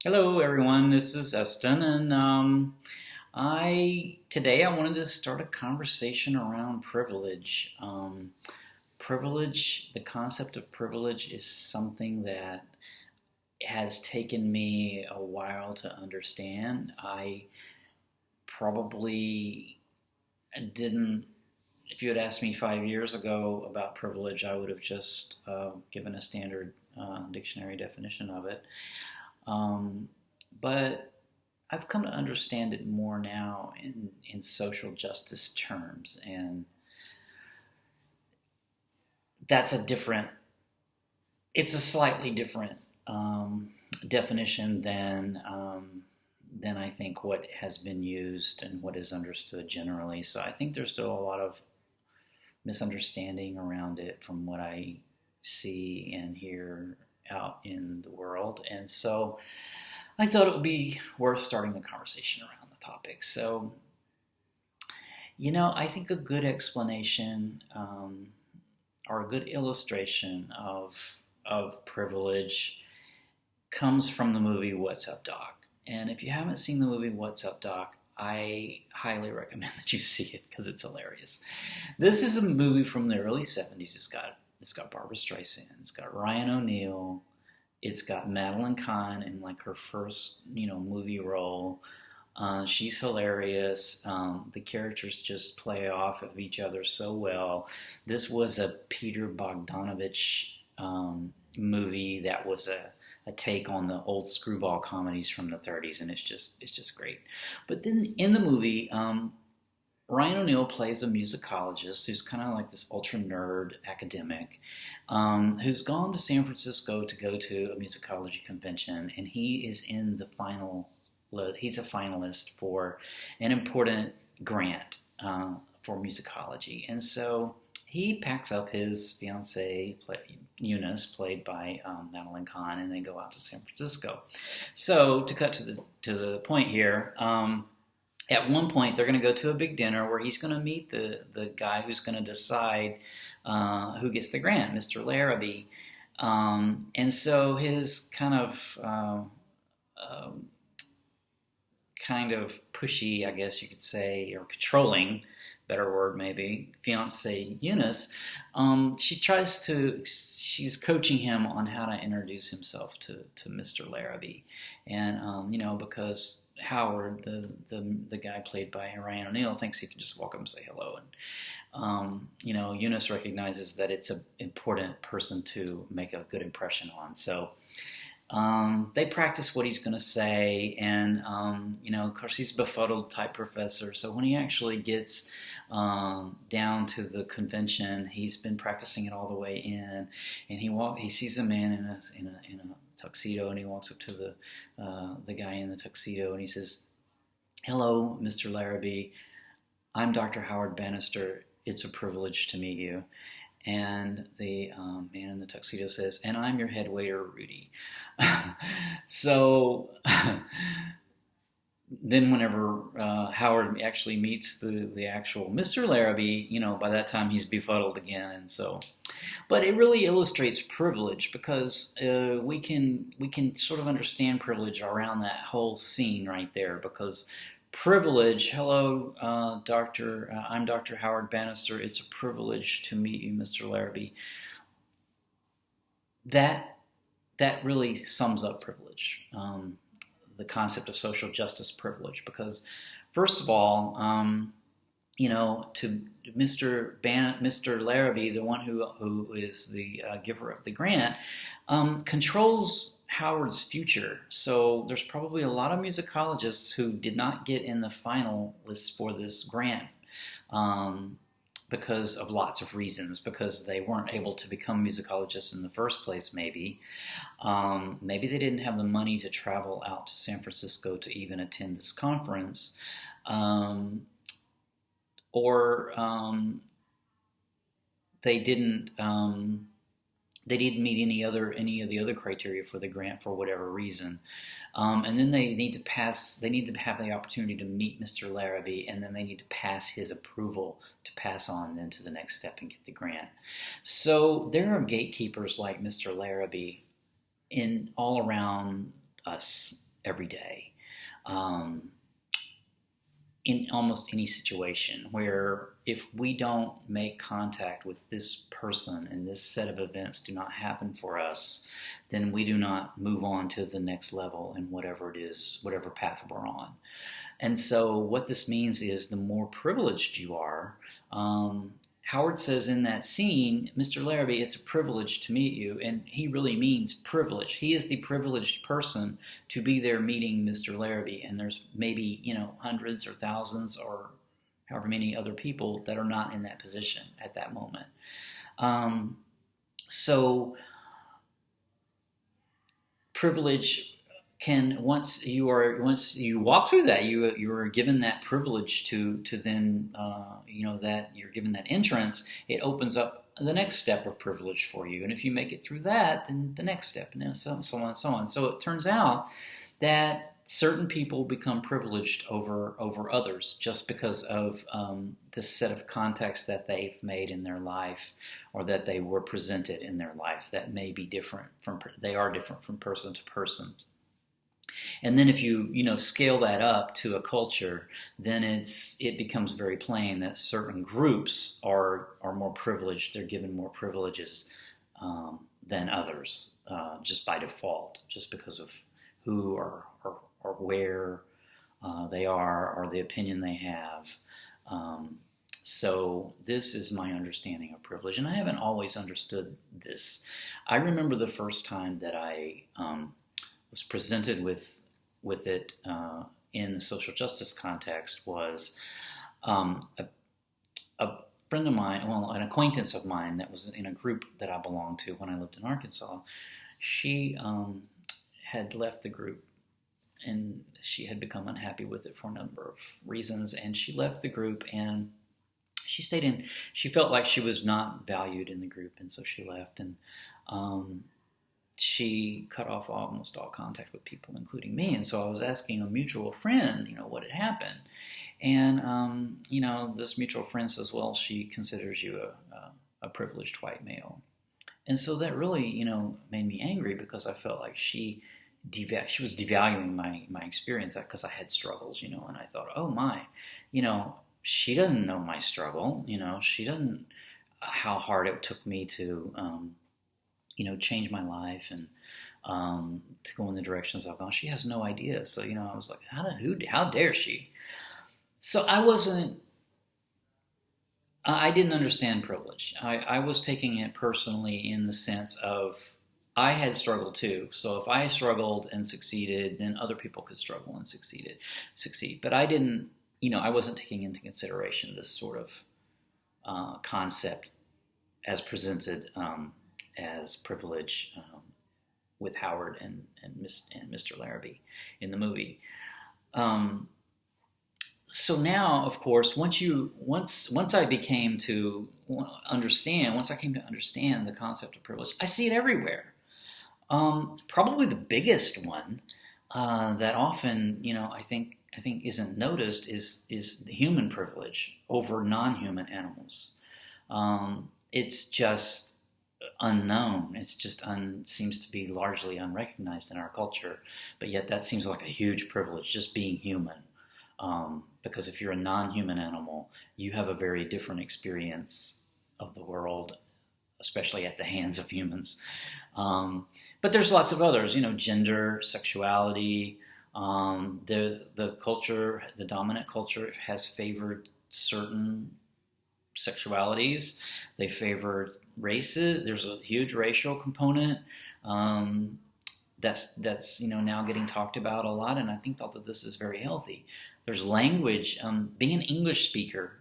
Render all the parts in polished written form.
Hello, everyone. This is Eston, and I today I wanted to start a conversation around privilege. Privilege, the concept of privilege, is something that has taken me a while to understand. I probably didn't. If you had asked me 5 years ago about privilege, I would have just given a standard dictionary definition of it. Um, but I've come to understand it more now in social justice terms, and that's it's a slightly different definition than I think what has been used and what is understood generally. So I think there's still a lot of misunderstanding around it from what I see and hear out in the world. And so I thought it would be worth starting the conversation around the topic. So, I think a good explanation or a good illustration of privilege comes from the movie What's Up, Doc? And if you haven't seen the movie What's Up, Doc, I highly recommend that you see it because it's hilarious. This is a movie from the early '70s. It's got Barbara Streisand. It's got Ryan O'Neal. It's got Madeline Kahn in like her first movie role. She's hilarious. The characters just play off of each other so well. This was a Peter Bogdanovich movie that was a take on the old screwball comedies from the '30s, and it's just great. But then in the movie, Ryan O'Neal plays a musicologist who's kind of like this ultra nerd academic who's gone to San Francisco to go to a musicology convention, and he is in the final. He's a finalist for an important grant for musicology, and so he packs up his fiancee Eunice, played by Madeline Kahn, and they go out to San Francisco. So to cut to the point here. At one point, they're going to go to a big dinner where he's going to meet the guy who's going to decide who gets the grant, Mr. Larrabee. And so his kind of pushy, I guess you could say, or controlling, better word maybe, fiance Eunice, she's coaching him on how to introduce himself to Mr. Larrabee. And, because Howard, the guy played by Ryan O'Neal, thinks he can just walk up and say hello. And, Eunice recognizes that it's an important person to make a good impression on. So they practice what he's going to say. And, of course, he's a befuddled type professor. So when he actually gets down to the convention, he's been practicing it all the way in. And he sees a man in a tuxedo, and he walks up to the guy in the tuxedo, and he says, "Hello, Mr. Larrabee. I'm Dr. Howard Bannister. It's a privilege to meet you." And the man in the tuxedo says, "And I'm your head waiter, Rudy." So then whenever Howard actually meets the actual Mr. Larrabee, by that time he's befuddled again. And so, but it really illustrates privilege because we can sort of understand privilege around that whole scene right there, because privilege, hello, doctor, I'm Dr. Howard Bannister, it's a privilege to meet you, Mr. Larrabee. That really sums up privilege. The concept of social justice privilege, because first of all, to Mr. Larrabee, the one who is the giver of the grant, controls Howard's future. So there's probably a lot of musicologists who did not get in the final list for this grant because of lots of reasons, because they weren't able to become musicologists in the first place, maybe. Maybe they didn't have the money to travel out to San Francisco to even attend this conference. Or they didn't meet any of the other criteria for the grant for whatever reason. And then they need to pass. They need to have the opportunity to meet Mr. Larrabee, and then they need to pass his approval to pass on then to the next step and get the grant. So there are gatekeepers like Mr. Larrabee in all around us every day. In almost any situation where if we don't make contact with this person and this set of events do not happen for us, then we do not move on to the next level in whatever it is, whatever path we're on. And so what this means is the more privileged you are, Howard says in that scene, Mr. Larrabee, it's a privilege to meet you. And he really means privilege. He is the privileged person to be there meeting Mr. Larrabee. And there's maybe, hundreds or thousands or however many other people that are not in that position at that moment. So privilege can, once you walk through that, you are given that privilege to then that you're given that entrance, it opens up the next step of privilege for you. And if you make it through that, then the next step, and then so on and so on. So it turns out that certain people become privileged over others just because of the set of contexts that they've made in their life, or that they were presented in their life that may be different they are different from person to person. And then if you scale that up to a culture, then it becomes very plain that certain groups are more privileged. They're given more privileges than others, just by default, just because of who or where they are, or the opinion they have. So this is my understanding of privilege, and I haven't always understood this. I remember the first time that I was presented with it in the social justice context was a friend of mine, an acquaintance of mine that was in a group that I belonged to when I lived in Arkansas. She had left the group, and she had become unhappy with it for a number of reasons, and she left the group, and she stayed in. She felt like she was not valued in the group, and so she left, and she cut off almost all contact with people, including me. And so I was asking a mutual friend, what had happened. And, this mutual friend says, well, she considers you a privileged white male. And so that really, made me angry, because I felt like she was devaluing my experience, because I had struggles, and I thought, oh my, she doesn't know my struggle. She doesn't, how hard it took me to, change my life and to go in the directions I've gone. She has no idea. So, I was like, how dare she? So I didn't understand privilege. I was taking it personally in the sense of I had struggled too. So if I struggled and succeeded, then other people could struggle and succeed. But I didn't, I wasn't taking into consideration this sort of concept as presented as privilege with Howard and Mr. Larrabee in the movie. So now, of course, once I came to understand the concept of privilege, I see it everywhere. Probably the biggest one that often, I think isn't noticed is the human privilege over non-human animals. It's just unknown. It's just seems to be largely unrecognized in our culture, but yet that seems like a huge privilege, just being human. Because if you're a non-human animal, you have a very different experience of the world, especially at the hands of humans. But there's lots of others, gender, sexuality. The culture, the dominant culture, has favored certain sexualities. They favored races. There's a huge racial component that's now getting talked about a lot, and I think that this is very healthy. There's language. Being an English speaker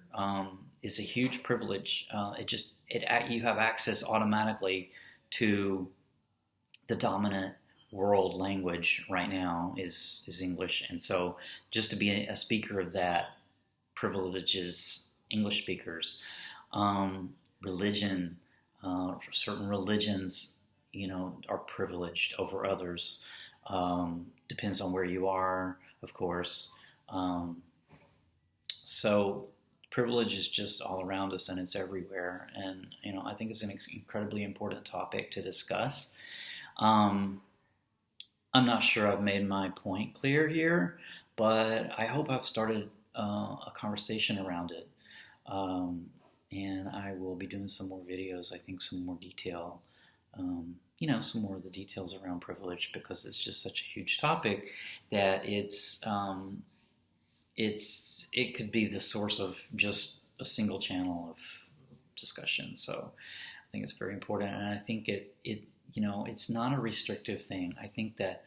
is a huge privilege. You have access automatically to the dominant world language right now is English, and so just to be a speaker of that privileges English speakers. Religion, certain religions, are privileged over others. Depends on where you are, of course. So privilege is just all around us, and it's everywhere. And, I think it's an incredibly important topic to discuss. I'm not sure I've made my point clear here, but I hope I've started a conversation around it. And I will be doing some more videos, I think some more detail, some more of the details around privilege, because it's just such a huge topic that it could be the source of just a single channel of discussion. So I think it's very important, and I think it's not a restrictive thing. I think that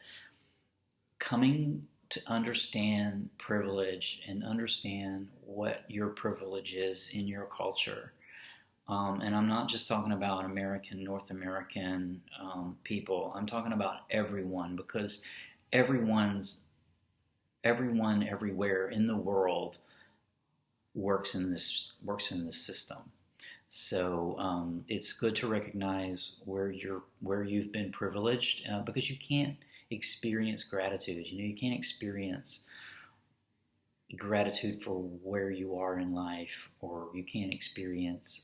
coming to understand privilege and understand what your privilege is in your culture, and I'm not just talking about North American people. I'm talking about everyone, because everyone everywhere in the world works in this system. So it's good to recognize where you've been privileged, because you can't experience gratitude. You can't experience gratitude for where you are in life, or you can't experience.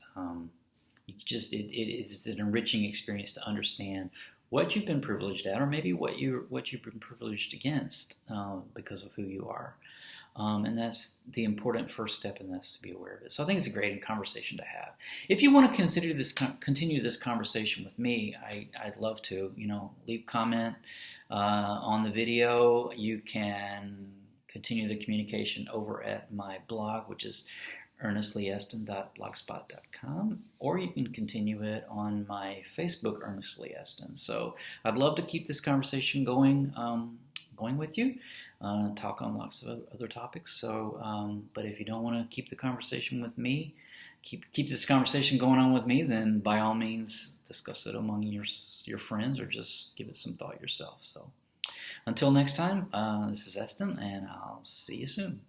It's an enriching experience to understand what you've been privileged at, or maybe what you've been privileged against, because of who you are. And that's the important first step, and that's to be aware of it. So I think it's a great conversation to have. If you want to continue this conversation with me, I'd love to. Leave a comment on the video. You can continue the communication over at my blog, which is ernestleeaston.blogspot.com, or you can continue it on my Facebook, Ernest Lee Aston. So I'd love to keep this conversation going with you. Talk on lots of other topics. So, but if you don't want to keep the conversation with me, keep this conversation going on with me, then by all means discuss it among your friends, or just give it some thought yourself. So, until next time, this is Eston, and I'll see you soon.